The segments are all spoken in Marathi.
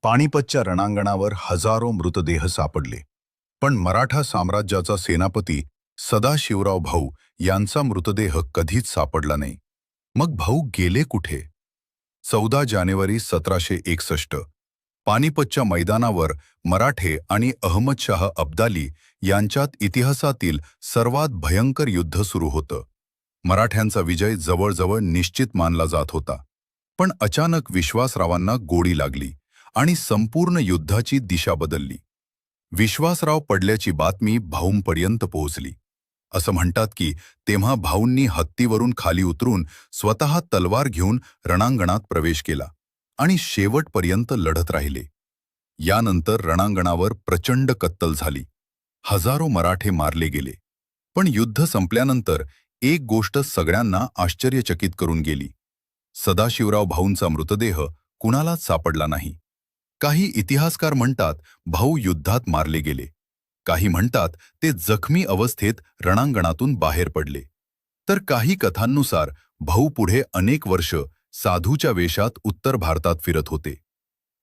पानिपतच्या रणांगणावर हजारो मृतदेह सापडले, पण मराठा साम्राज्याचा सेनापती सदाशिवराव भाऊ यांचा मृतदेह कधीच सापडला नाही. मग भाऊ गेले कुठे? 14 जानेवारी 1761 पानिपतच्या मैदानावर मराठे आणि अहमदशाह अब्दाली यांच्यात इतिहासातील सर्वात भयंकर युद्ध सुरू होतं. मराठ्यांचा विजय जवळजवळ निश्चित मानला जात होता. पण अचानक विश्वासरावांना गोळी लागली आणि संपूर्ण युद्धाची दिशा बदलली. विश्वासराव पडल्याची बातमी भाऊंपर्यंत पोहोचली. असं म्हणतात की तेव्हा भाऊंनी हत्तीवरून खाली उतरून स्वतः तलवार घेऊन रणांगणात प्रवेश केला आणि शेवटपर्यंत लढत राहिले. यानंतर रणांगणावर प्रचंड कत्तल झाली. हजारो मराठे मारले गेले. पण युद्ध संपल्यानंतर एक गोष्ट सगळ्यांना आश्चर्यचकित करून गेली. सदाशिवराव भाऊंचा मृतदेह कुणालाच सापडला नाही. काही इतिहासकार म्हणतात भाऊ युद्धात मारले गेले. काही म्हणतात ते जखमी अवस्थेत रणांगणातून बाहेर पडले. तर काही कथांनुसार भाऊ पुढे अनेक वर्ष साधूच्या वेशात उत्तर भारतात फिरत होते.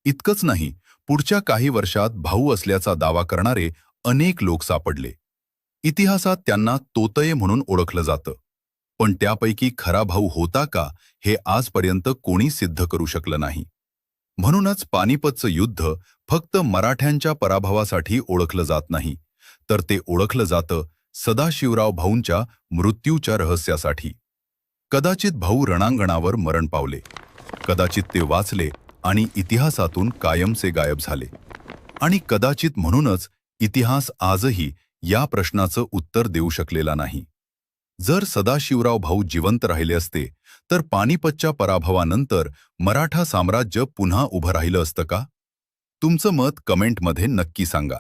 इतकंच नाही, पुढच्या काही वर्षात भाऊ असल्याचा दावा करणारे अनेक लोक सापडले. इतिहासात त्यांना तोतये म्हणून ओळखलं जातं. पण त्यापैकी खरा भाऊ होता का हे आजपर्यंत कोणी सिद्ध करू शकलं नाही. म्हणूनच पानिपतचं युद्ध फक्त मराठ्यांच्या पराभवासाठी ओळखलं जात नाही, तर ते ओळखलं जातं सदाशिवराव भाऊंच्या मृत्यूच्या रहस्यासाठी. कदाचित भाऊ रणांगणावर मरण पावले, कदाचित ते वाचले आणि इतिहासातून कायमचे गायब झाले, आणि कदाचित म्हणूनच इतिहास आजही या प्रश्नाचं उत्तर देऊ शकलेला नाही. जर सदाशिवराव भाऊ जिवंत राहिले असते तर पानिपतच्या पराभवानंतर मराठा साम्राज्य पुन्हा उभं राहिलं असतं का? तुमचं मत कमेंटमध्ये नक्की सांगा.